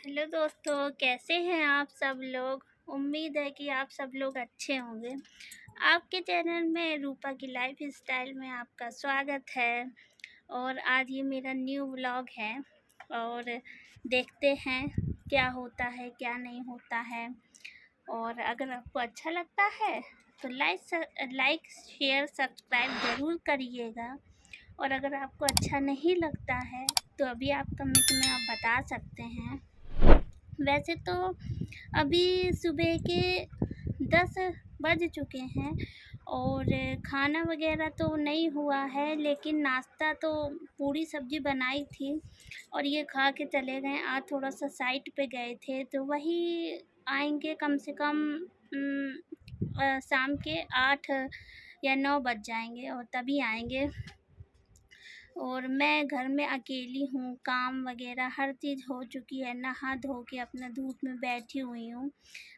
Hello दोस्तों, कैसे हैं आप सब लोग। उम्मीद है कि आप सब लोग अच्छे होंगे। आपके चैनल में रूपा की लाइफ स्टाइल में आपका स्वागत है। और आज ये मेरा न्यू व्लॉग है और देखते हैं क्या होता है क्या नहीं होता है। और अगर आपको अच्छा लगता है तो लाइक शेयर सब्सक्राइब ज़रूर करिएगा। और अगर आपको अच्छा नहीं लगता है तो अभी आप कमेंट में आप बता सकते हैं। वैसे तो अभी सुबह के 10 बज चुके हैं और खाना वगैरह तो नहीं हुआ है, लेकिन नाश्ता तो पूरी सब्ज़ी बनाई थी और ये खा के चले गए। आज थोड़ा सा साइट पे गए थे तो वही आएंगे कम से कम शाम के 8 या 9 बज जाएंगे और तभी आएंगे। और मैं घर में अकेली हूँ, काम वगैरह हर चीज़ हो चुकी है, नहा धो के अपना धूप में बैठी हुई हूँ।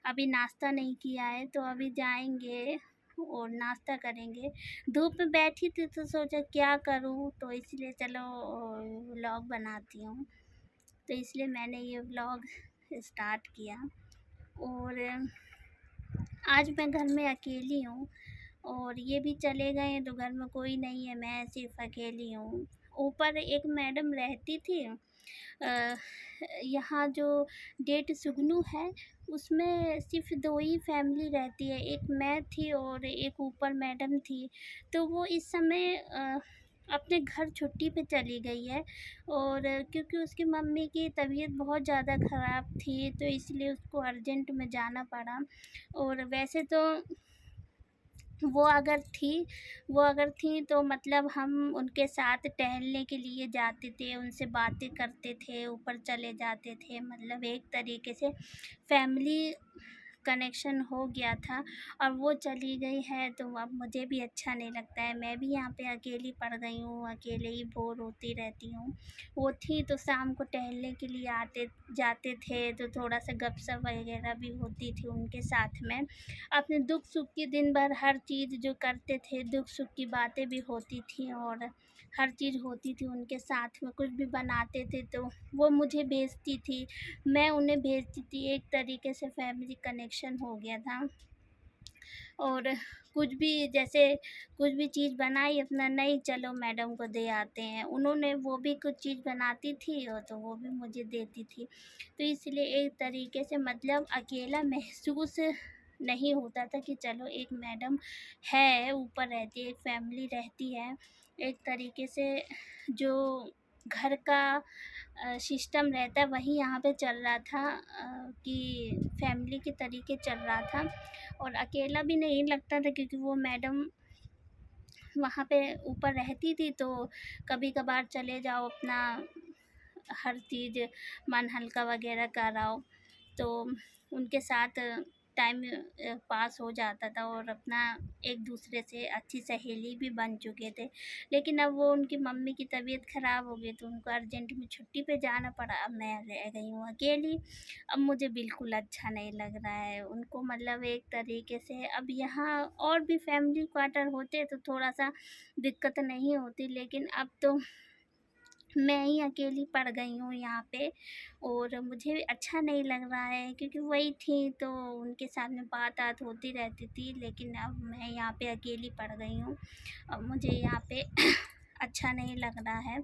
अभी नाश्ता नहीं किया है तो अभी जाएंगे और नाश्ता करेंगे। धूप में बैठी थी तो सोचा क्या करूँ, तो इसलिए चलो व्लॉग बनाती हूँ। तो इसलिए मैंने ये व्लॉग स्टार्ट किया। और आज मैं घर में अकेली हूँ और ये भी चले गए हैं तो घर में कोई नहीं है, मैं सिर्फ अकेली हूँ। ऊपर एक मैडम रहती थी, यहाँ जो डेट सुगनू है उसमें सिर्फ 2 ही फैमिली रहती है, एक मैं थी और एक ऊपर मैडम थी। तो वो इस समय अपने घर छुट्टी पे चली गई है। और क्योंकि उसकी मम्मी की तबीयत बहुत ज़्यादा ख़राब थी तो इसलिए उसको अर्जेंट में जाना पड़ा। और वैसे तो वो अगर थी तो मतलब हम उनके साथ टहलने के लिए जाते थे, उनसे बातें करते थे, ऊपर चले जाते थे। मतलब एक तरीके से फैमिली कनेक्शन हो गया था। और वो चली गई है तो अब मुझे भी अच्छा नहीं लगता है, मैं भी यहाँ पे अकेली पड़ गई हूँ, अकेले ही बोर होती रहती हूँ। वो थी तो शाम को टहलने के लिए आते जाते थे तो थोड़ा सा गपशप वगैरह भी होती थी उनके साथ में। अपने दुख सुख की दिन भर हर चीज़ जो करते थे, दुख सुख की बातें भी होती थी और हर चीज़ होती थी उनके साथ में। कुछ भी बनाते थे तो वो मुझे भेजती थी, मैं उन्हें भेजती थी। एक तरीके से फैमिली कनेक्शन हो गया था। और कुछ भी चीज़ बनाई अपना, नहीं चलो मैडम को दे आते हैं, उन्होंने वो भी कुछ चीज़ बनाती थी और तो वो भी मुझे देती थी। तो इसलिए एक तरीके से मतलब अकेला महसूस नहीं होता था कि चलो एक मैडम है, ऊपर रहती है, एक फैमिली रहती है। एक तरीके से जो घर का सिस्टम रहता है वही यहाँ पे चल रहा था, कि फैमिली के तरीके चल रहा था। और अकेला भी नहीं लगता था क्योंकि वो मैडम वहाँ पे ऊपर रहती थी तो कभी कभार चले जाओ, अपना हर चीज़ मन हल्का वगैरह कराओ तो उनके साथ टाइम पास हो जाता था और अपना एक दूसरे से अच्छी सहेली भी बन चुके थे। लेकिन अब वो उनकी मम्मी की तबीयत ख़राब हो गई तो उनको अर्जेंट में छुट्टी पे जाना पड़ा। अब मैं रह गई हूँ अकेली। अब मुझे बिल्कुल अच्छा नहीं लग रहा है। उनको मतलब एक तरीके से अब यहाँ और भी फैमिली क्वार्टर होते तो थोड़ा सा दिक्कत नहीं होती, लेकिन अब तो मैं ही अकेली पड़ गई हूँ यहाँ पे। और मुझे अच्छा नहीं लग रहा है क्योंकि वही थी तो उनके सामने बात होती रहती थी, लेकिन अब मैं यहाँ पे अकेली पड़ गई हूँ। अब मुझे यहाँ पे अच्छा नहीं लग रहा है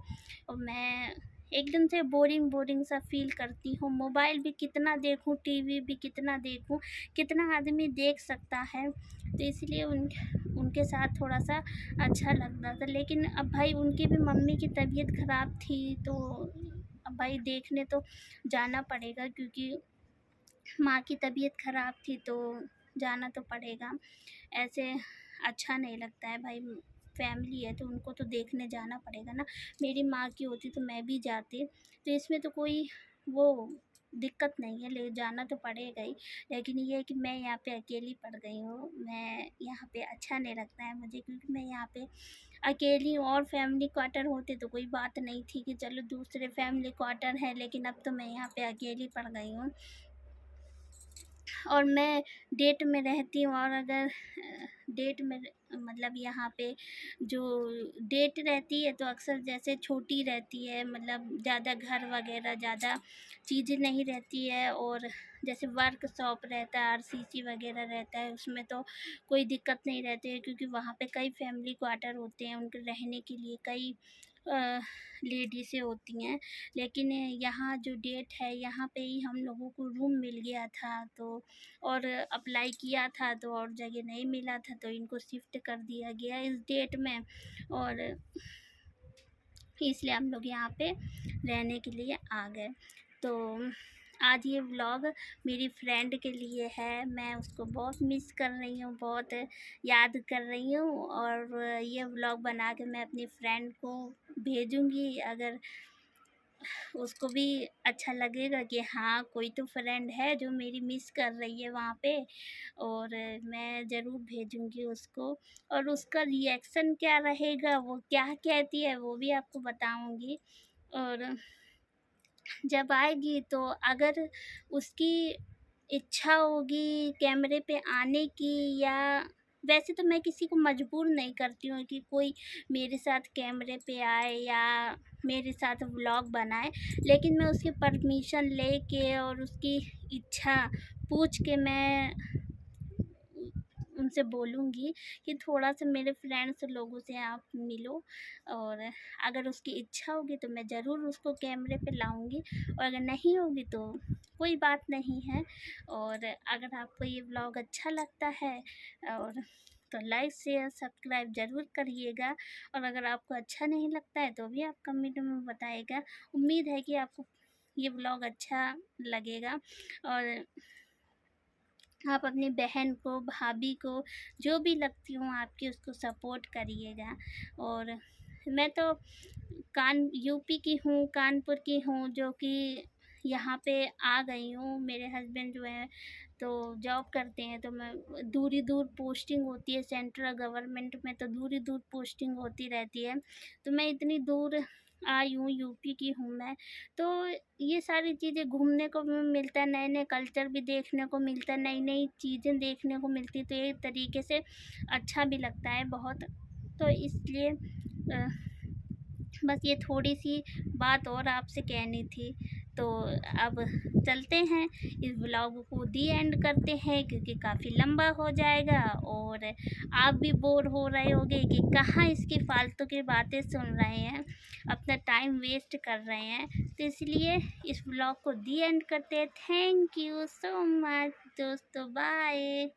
और मैं एकदम से बोरिंग बोरिंग सा फील करती हूँ। मोबाइल भी कितना देखूँ, टीवी भी कितना देखूँ, कितना आदमी देख सकता है। तो इसलिए उनके साथ थोड़ा सा अच्छा लग रहा था। लेकिन अब भाई उनकी भी मम्मी की तबीयत ख़राब थी तो अब भाई देखने तो जाना पड़ेगा, क्योंकि माँ की तबीयत ख़राब थी तो जाना तो पड़ेगा। ऐसे अच्छा नहीं लगता है भाई, फैमिली है तो उनको तो देखने जाना पड़ेगा ना। मेरी माँ की होती तो मैं भी जाती, तो इसमें तो कोई वो दिक्कत नहीं है, ले जाना तो पड़ेगा ही। लेकिन ये है कि मैं यहाँ पे अकेली पड़ गई हूँ, मैं यहाँ पे अच्छा नहीं लगता है मुझे, क्योंकि मैं यहाँ पे अकेली हूँ। और फैमिली क्वार्टर होते तो कोई बात नहीं थी कि चलो दूसरे फैमिली क्वार्टर है, लेकिन अब तो मैं यहाँ पे अकेली पड़ गई हूँ। और मैं डेट में रहती हूँ, और अगर डेट में मतलब यहाँ पे जो डेट रहती है तो अक्सर जैसे छोटी रहती है, मतलब ज़्यादा घर वगैरह ज़्यादा चीज़ें नहीं रहती है। और जैसे वर्कशॉप रहता है, आरसीसी वगैरह रहता है, उसमें तो कोई दिक्कत नहीं रहती है, क्योंकि वहाँ पे कई फैमिली क्वार्टर होते हैं, उनके रहने के लिए कई लेडीज़ें होती हैं। लेकिन यहाँ जो डेट है, यहाँ पे ही हम लोगों को रूम मिल गया था, तो और अप्लाई किया था तो और जगह नहीं मिला था, तो इनको शिफ्ट कर दिया गया इस डेट में। और इसलिए हम लोग यहाँ पे रहने के लिए आ गए। तो आज ये व्लॉग मेरी फ्रेंड के लिए है, मैं उसको बहुत मिस कर रही हूँ, बहुत याद कर रही हूँ, और ये व्लॉग बना के मैं अपनी फ्रेंड को भेजूँगी। अगर उसको भी अच्छा लगेगा कि हाँ, कोई तो फ्रेंड है जो मेरी मिस कर रही है वहाँ पे, और मैं ज़रूर भेजूँगी उसको। और उसका रिएक्शन क्या रहेगा, वो क्या कहती है, वो भी आपको बताऊँगी। और जब आएगी तो अगर उसकी इच्छा होगी कैमरे पे आने की, या वैसे तो मैं किसी को मजबूर नहीं करती हूँ कि कोई मेरे साथ कैमरे पे आए या मेरे साथ व्लॉग बनाए, लेकिन मैं उसकी परमिशन लेके और उसकी इच्छा पूछ के मैं उनसे बोलूँगी कि थोड़ा-सा मेरे फ्रेंड्स लोगों से आप मिलो, और अगर उसकी इच्छा होगी तो मैं ज़रूर उसको कैमरे पे लाऊँगी, और अगर नहीं होगी तो कोई बात नहीं है। और अगर आपको ये व्लॉग अच्छा लगता है और तो लाइक, शेयर, सब्सक्राइब ज़रूर करिएगा, और अगर आपको अच्छा नहीं लगता है तो भी आप कमेंट में बताइएगा। उम्मीद है कि आपको ये व्लॉग अच्छा लगेगा, और आप अपनी बहन को, भाभी को, जो भी लगती हूँ आपकी, उसको सपोर्ट करिएगा। और मैं तो यूपी की हूँ, कानपुर की हूँ, जो कि यहाँ पे आ गई हूँ। मेरे हस्बैंड जो हैं तो जॉब करते हैं, तो मैं दूर पोस्टिंग होती है सेंट्रल गवर्नमेंट में, तो दूर पोस्टिंग होती रहती है, तो मैं इतनी दूर आई हूँ, यूपी की हूँ मैं। तो ये सारी चीज़ें घूमने को भी मिलता है, नए-नए कल्चर भी देखने को मिलता है, नई-नई चीज़ें देखने को मिलती है, तो एक तरीके से अच्छा भी लगता है बहुत। तो इसलिए बस ये थोड़ी-सी बात और आपसे कहनी थी। तो अब चलते हैं, इस व्लॉग को दी एंड करते हैं, क्योंकि काफ़ी लंबा हो जाएगा, और आप भी बोर हो रहे होंगे कि कहाँ इसकी फालतू की बातें सुन रहे हैं, अपना टाइम वेस्ट कर रहे हैं। तो इसलिए इस व्लॉग को दी एंड करते हैं। थैंक यू सो मच दोस्तों, बाय।